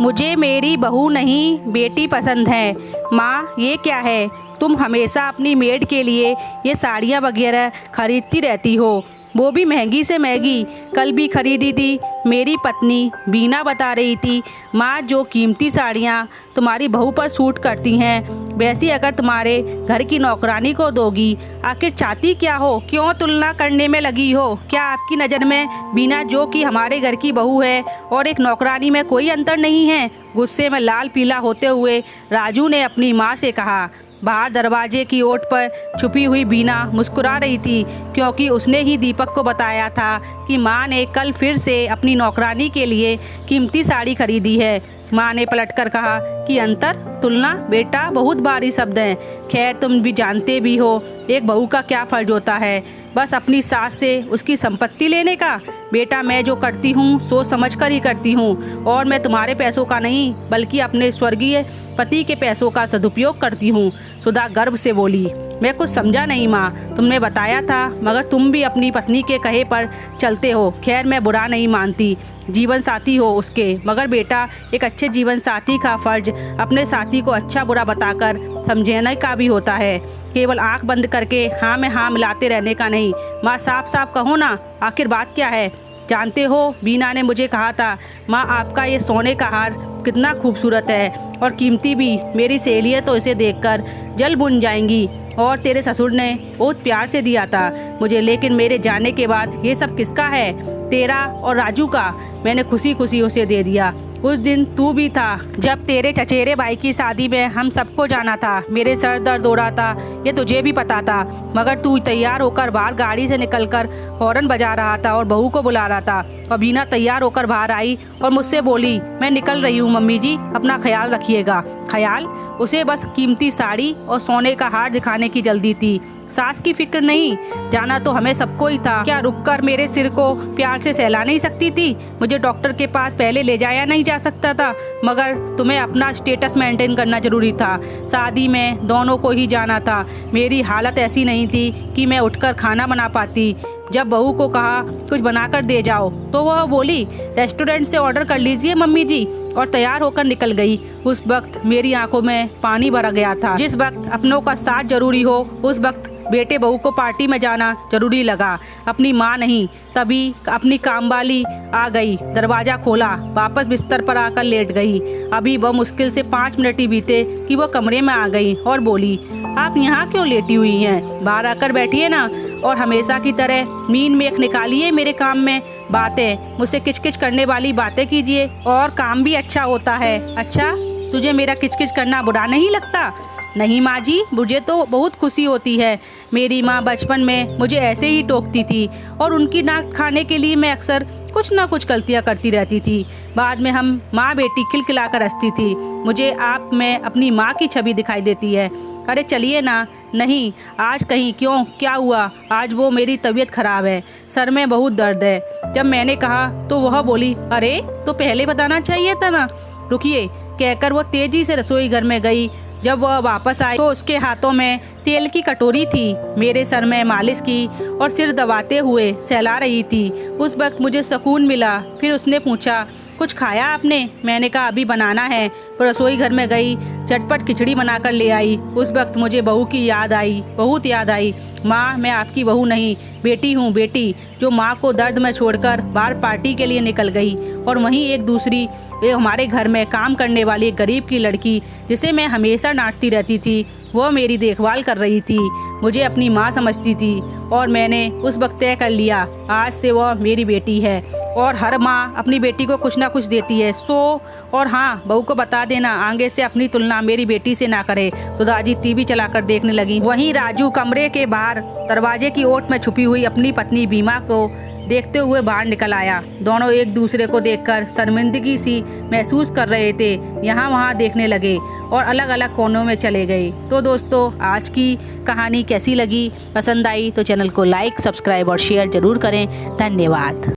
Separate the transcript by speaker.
Speaker 1: मुझे मेरी बहू नहीं बेटी पसंद है। माँ ये क्या है, तुम हमेशा अपनी मेड के लिए ये साड़ियाँ वगैरह खरीदती रहती हो, वो भी महंगी से महंगी। कल भी खरीदी थी। मेरी पत्नी बीना बता रही थी, माँ जो कीमती साड़ियाँ तुम्हारी बहू पर सूट करती हैं वैसी अगर तुम्हारे घर की नौकरानी को दोगी। आखिर चाहती क्या हो, क्यों तुलना करने में लगी हो? क्या आपकी नज़र में बीना जो कि हमारे घर की बहू है और एक नौकरानी में कोई अंतर नहीं है? गुस्से में लाल पीला होते हुए राजू ने अपनी माँ से कहा। बाहर दरवाजे की ओट पर छुपी हुई बीना मुस्कुरा रही थी, क्योंकि उसने ही दीपक को बताया था कि माँ ने कल फिर से अपनी नौकरानी के लिए कीमती साड़ी खरीदी है। माँ ने पलटकर कहा कि अंतर, तुलना? बेटा बहुत भारी शब्द हैं। खैर तुम भी जानते भी हो एक बहू का क्या फर्ज होता है, बस अपनी सास से उसकी संपत्ति लेने का। बेटा मैं जो करती हूँ सोच समझ कर ही करती हूँ, और मैं तुम्हारे पैसों का नहीं बल्कि अपने स्वर्गीय पति के पैसों का सदुपयोग करती हूँ। सुधा गर्व से बोली। मैं कुछ समझा नहीं माँ, तुमने बताया था मगर तुम भी अपनी पत्नी के कहे पर चलते हो। खैर मैं बुरा नहीं मानती, जीवन साथी हो उसके, मगर बेटा एक अच्छे जीवन साथी का फर्ज अपने साथी को अच्छा बुरा बताकर समझाने का भी होता है, केवल आंख बंद करके हाँ में हाँ मिलाते रहने का नहीं। माँ साफ साफ कहो ना, आखिर बात क्या है? जानते हो बीना ने मुझे कहा था माँ आपका ये सोने का हार कितना खूबसूरत है और कीमती भी। मेरी सहेलियाँ तो इसे देखकर जल बुन जाएंगी, और तेरे ससुर ने बहुत प्यार से दिया था मुझे, लेकिन मेरे जाने के बाद ये सब किसका है? तेरा और राजू का। मैंने खुशी खुशी उसे दे दिया। उस दिन तू भी था जब तेरे चचेरे भाई की शादी में हम सबको जाना था। मेरे सर दर्द हो रहा था, ये तुझे भी पता था, मगर तू तैयार होकर बाहर गाड़ी से निकलकर हॉर्न बजा रहा था और बहू को बुला रहा था। और बीना तैयार होकर बाहर आई और मुझसे बोली, मैं निकल रही हूँ मम्मी जी, अपना ख्याल रखिएगा। ख्याल? उसे बस कीमती साड़ी और सोने का हार दिखाने की जल्दी थी, सास की फिक्र नहीं। जाना तो हमें सबको ही था। क्या रुककर मेरे सिर को प्यार से सहला नहीं सकती थी? मुझे डॉक्टर के पास पहले ले जाया नहीं जा सकता था? मगर तुम्हें अपना स्टेटस मेंटेन करना जरूरी था। शादी में दोनों को ही जाना था। मेरी हालत ऐसी नहीं थी कि मैं उठकर खाना बना पाती। जब बहू को कहा कुछ बनाकर दे जाओ तो वह बोली, रेस्टोरेंट से ऑर्डर कर लीजिए मम्मी जी, और तैयार होकर निकल गई। उस वक्त मेरी आंखों में पानी भर गया था। जिस वक्त अपनों का साथ जरूरी हो उस वक्त बेटे बहू को पार्टी में जाना जरूरी लगा, अपनी माँ नहीं। तभी अपनी कामवाली आ गई, दरवाजा खोला, वापस बिस्तर पर आकर लेट गई। अभी वह मुश्किल से 5 मिनट ही बीते कि वह कमरे में आ गई और बोली, आप यहाँ क्यों लेटी हुई हैं? बाहर आकर बैठिए ना, और हमेशा की तरह मीन मेख निकालिए मेरे काम में। बातें मुझसे किचकिच करने वाली बातें कीजिए और काम भी अच्छा होता है। अच्छा, तुझे मेरा किचकिच करना बुरा नहीं लगता? नहीं माँ जी, मुझे तो बहुत खुशी होती है। मेरी माँ बचपन में मुझे ऐसे ही टोकती थी और उनकी डांट खाने के लिए मैं अक्सर कुछ ना कुछ गलतियाँ करती रहती थी। बाद में हम माँ बेटी खिलखिलाकर हंसती थी। मुझे आप में अपनी माँ की छवि दिखाई देती है। अरे चलिए ना। नहीं, आज कहीं क्यों, क्या हुआ? आज वो मेरी तबीयत खराब है, सर में बहुत दर्द है। जब मैंने कहा तो वह बोली, अरे तो पहले बताना चाहिए था ना। रुकिए कहकर वो तेजी से रसोई घर में गई। जब वह वापस आई तो उसके हाथों में तेल की कटोरी थी। मेरे सर में मालिश की और सिर दबाते हुए सहला रही थी। उस वक्त मुझे सुकून मिला। फिर उसने पूछा, कुछ खाया आपने? मैंने कहा अभी बनाना है। वो रसोई घर में गई, झटपट खिचड़ी बनाकर ले आई। उस वक्त मुझे बहू की याद आई, बहुत याद आई। माँ, मैं आपकी बहू नहीं, बेटी हूँ, बेटी जो माँ को दर्द में छोड़कर बाहर पार्टी के लिए निकल गई। और वहीं एक दूसरी हमारे घर में काम करने वाली एक गरीब की लड़की, जिसे मैं हमेशा डांटती रहती थी, वह मेरी देखभाल कर रही थी, मुझे अपनी माँ समझती थी। और मैंने उस वक्त तय कर लिया, आज से वह मेरी बेटी है। और हर माँ अपनी बेटी को कुछ ना कुछ देती है। और हाँ, बहू को बता देना आगे से अपनी तुलना मेरी बेटी से ना करे। तो दादी टीवी चलाकर देखने लगी। वहीं राजू कमरे के बाहर दरवाजे की ओट में छुपी हुई अपनी पत्नी बीमा को देखते हुए बाहर निकल आया। दोनों एक दूसरे को देखकर शर्मिंदगी सी महसूस कर रहे थे। यहाँ वहाँ देखने लगे और अलग अलग कोनों में चले गए। तो दोस्तों, आज की कहानी कैसी लगी? पसंद आई तो चैनल को लाइक, सब्सक्राइब और शेयर जरूर करें। धन्यवाद।